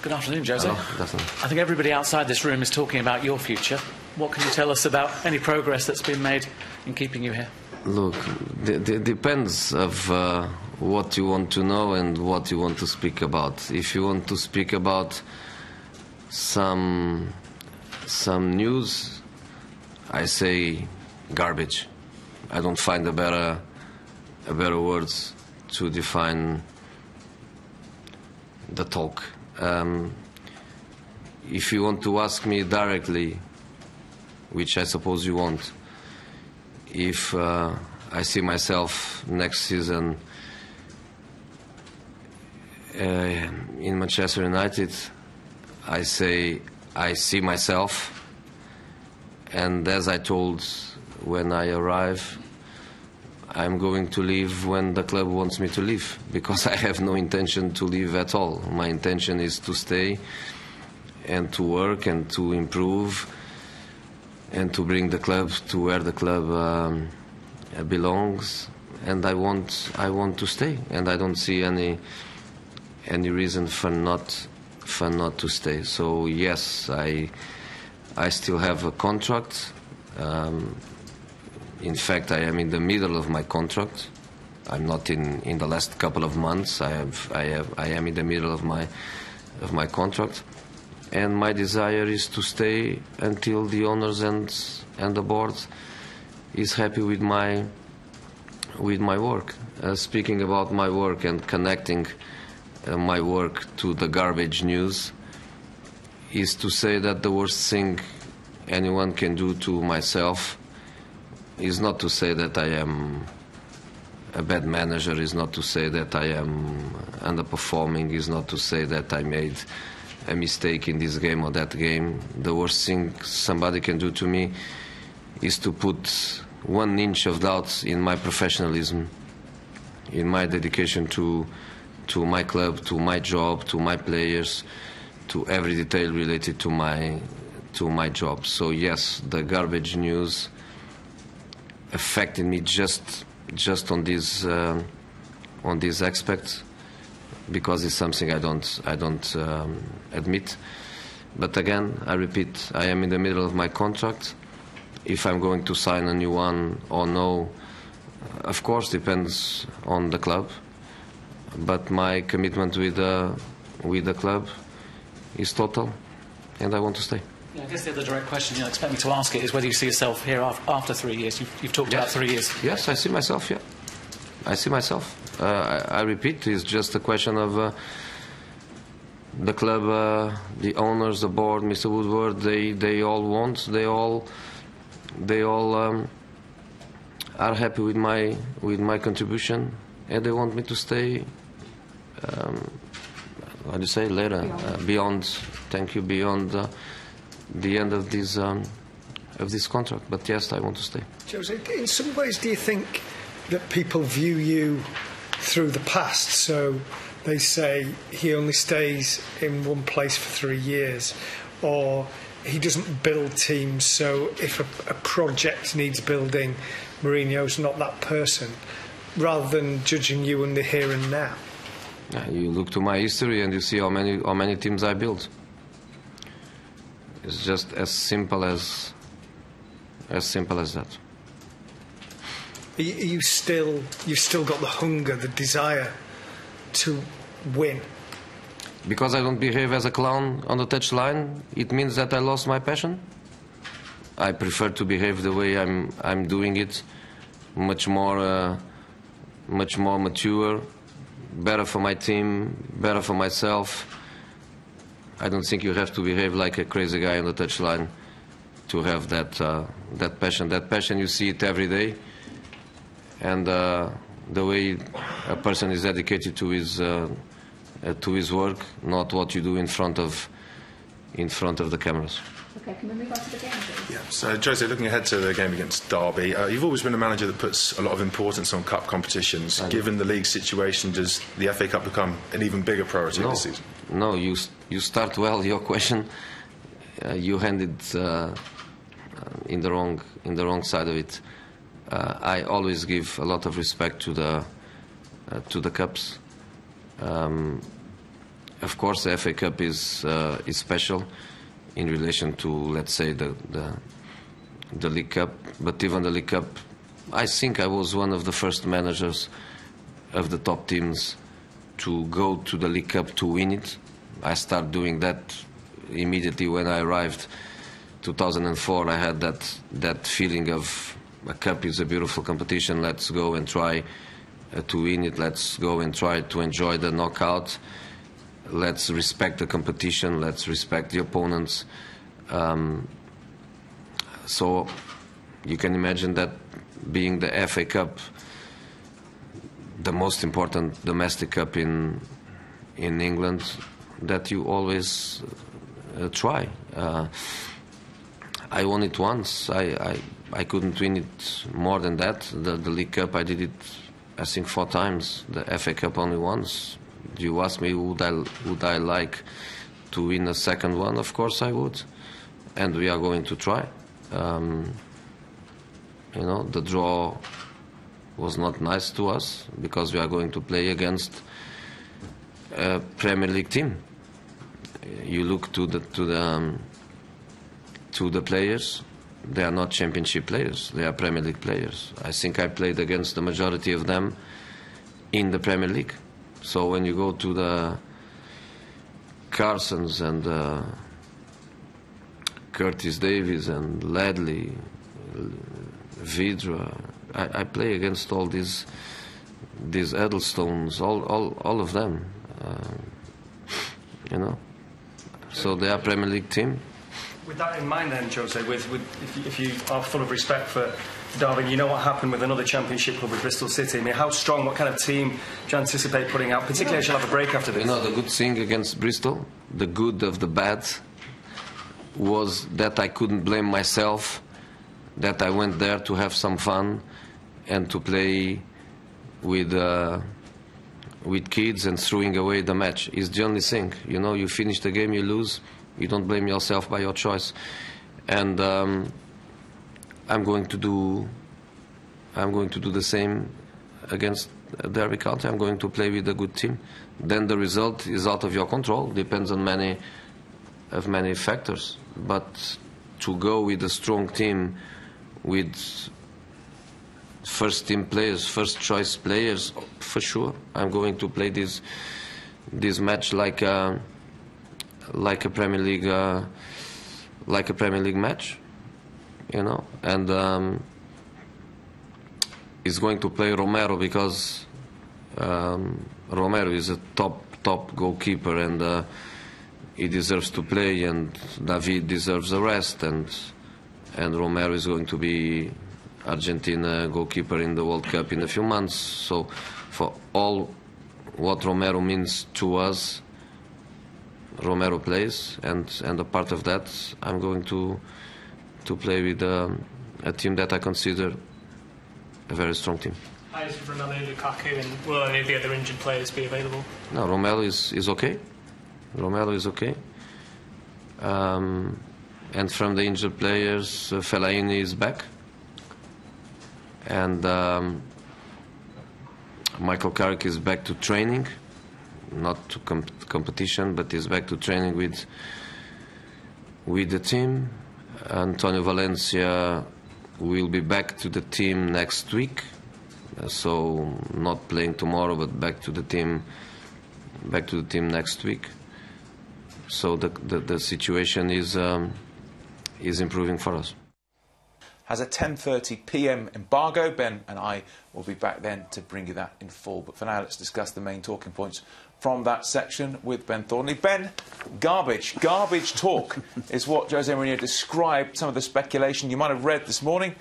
Good afternoon, Jose. Hello. Good afternoon. I think everybody outside this room is talking about your future. What can you tell us about any progress that's been made in keeping you here? Look, it depends of what you want to know and what you want to speak about. If you want to speak about some news, I say garbage. I don't find a better words to define the talk. If you want to ask me directly, which I suppose you want, if I see myself next season in Manchester United, I say I see myself, and as I told when I arrive, I'm going to leave when the club wants me to leave, because I have no intention to leave at all. My intention is to stay and to work and to improve and to bring the club to where the club belongs. And I want to stay, and I don't see any reason for not to stay. So yes, I still have a contract. In fact, I am in the middle of my contract. I'm not in the last couple of months. I am in the middle of my contract, and my desire is to stay until the owners and the board is happy with my work. Speaking about my work and connecting my work to the garbage news, is to say that the worst thing anyone can do to myself is not to say that I am a bad manager, is not to say that I am underperforming, is not to say that I made a mistake in this game or that game. The worst thing somebody can do to me is to put 1 inch of doubt in my professionalism, in my dedication to my club, to my job, to my players, to every detail related to my job. So yes, the garbage news affected me just on this aspect, because it's something I don't admit. But again, I repeat, I am in the middle of my contract. If I'm going to sign a new one or no, of course, depends on the club. But my commitment with the club is total, and I want to stay. Yeah, I guess the other direct question you'll expect me to ask it is whether you see yourself here after 3 years. You've talked about 3 years. Yes, I see myself, yeah. I see myself. I repeat, it's just a question of the club, the owners, the board, Mr. Woodward, they all are happy with my contribution, and they want me to stay, how do you say, later, beyond the end of this contract. But yes, I want to stay. Jose, in some ways, do you think that people view you through the past? So they say he only stays in one place for 3 years, or he doesn't build teams, so if a project needs building, Mourinho's not that person, rather than judging you in the here and now. You look to my history and you see how many teams I built. It's just as simple as that. You've still got the hunger, the desire to win. Because I don't behave as a clown on the touchline, it means that I lost my passion. I prefer to behave the way I'm doing it, much more mature, better for my team, better for myself. I don't think you have to behave like a crazy guy on the touchline to have that passion. That passion, you see it every day, and the way a person is dedicated to his work, not what you do in front of the cameras. Okay, can we move on to the game, please? Yeah. So, Jose, looking ahead to the game against Derby, you've always been a manager that puts a lot of importance on cup competitions. Given the league situation, does the FA Cup become an even bigger priority this season? No, you start well your question. You ended in the wrong side of it. I always give a lot of respect to the cups. of course, the FA Cup is special in relation to, let's say, the League Cup. But even the League Cup, I think I was one of the first managers of the top teams to go to the League Cup to win it. I started doing that immediately when I arrived. 2004, I had that feeling of a cup is a beautiful competition. Let's go and try to win it. Let's go and try to enjoy the knockout. Let's respect the competition. Let's respect the opponents. So you can imagine that being the FA Cup, the most important domestic cup in England, that you always try. I won it once. I couldn't win it more than that. The League Cup, I did it, I think, 4 times. The FA Cup only once. You ask me, would I like to win a second one? Of course I would. And we are going to try. You know, the draw was not nice to us because we are going to play against a Premier League team. You look to the players. They are not Championship players. They are Premier League players. I think I played against the majority of them in the Premier League. So when you go to the Carsons and Curtis Davies and Ledley, Vidra, I play against all these Eddlestones, all of them, you know. So they are Premier League team. With that in mind, then, Jose, if you are full of respect for Derby, you know what happened with another Championship club with Bristol City. I mean, how strong, what kind of team do you anticipate putting out, particularly as you'll have a break after this? You know, the good thing against Bristol, the good of the bad, was that I couldn't blame myself, that I went there to have some fun and to play with kids and throwing away the match is the only thing. You know, you finish the game, you lose, you don't blame yourself by your choice. And I'm going to do the same against Derby County. I'm going to play with a good team. Then the result is out of your control, depends on many factors. But to go with a strong team, with first team players, first choice players, for sure, I'm going to play this match like a Premier League match, you know. And he's going to play Romero because Romero is a top goalkeeper, and he deserves to play, and David deserves a rest, and Romero is going to be Argentina goalkeeper in the World Cup in a few months. So for all what Romero means to us, Romero plays, and a part of that, I'm going to play with a team that I consider a very strong team. How is Romelu Lukaku, and will any of the other injured players be available? No, Romelu is okay. Romelu is okay. And from the injured players, Fellaini is back. And Michael Carrick is back to training, not to competition, but is back to training with the team. Antonio Valencia will be back to the team next week, so not playing tomorrow, but back to the team next week. So the situation is improving for us. Has a 10:30 p.m. embargo. Ben and I will be back then to bring you that in full. But for now, let's discuss the main talking points from that section with Ben Thornley. Ben, garbage talk is what Jose Mourinho described some of the speculation you might have read this morning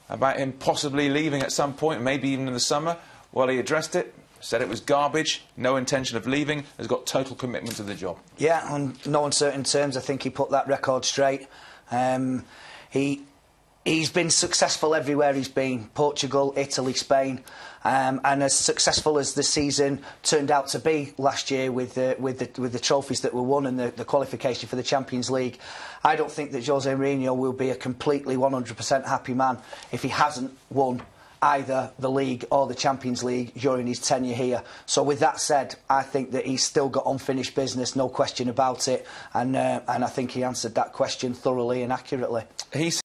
about him possibly leaving at some point, maybe even in the summer. Well, he addressed it, said it was garbage, no intention of leaving, has got total commitment to the job. Yeah, on no uncertain terms, I think he put that record straight. He's been successful everywhere he's been, Portugal, Italy, Spain, and as successful as the season turned out to be last year with the trophies that were won and the qualification for the Champions League, I don't think that Jose Mourinho will be a completely 100% happy man if he hasn't won either the league or the Champions League during his tenure here. So with that said, I think that he's still got unfinished business, no question about it, and I think he answered that question thoroughly and accurately.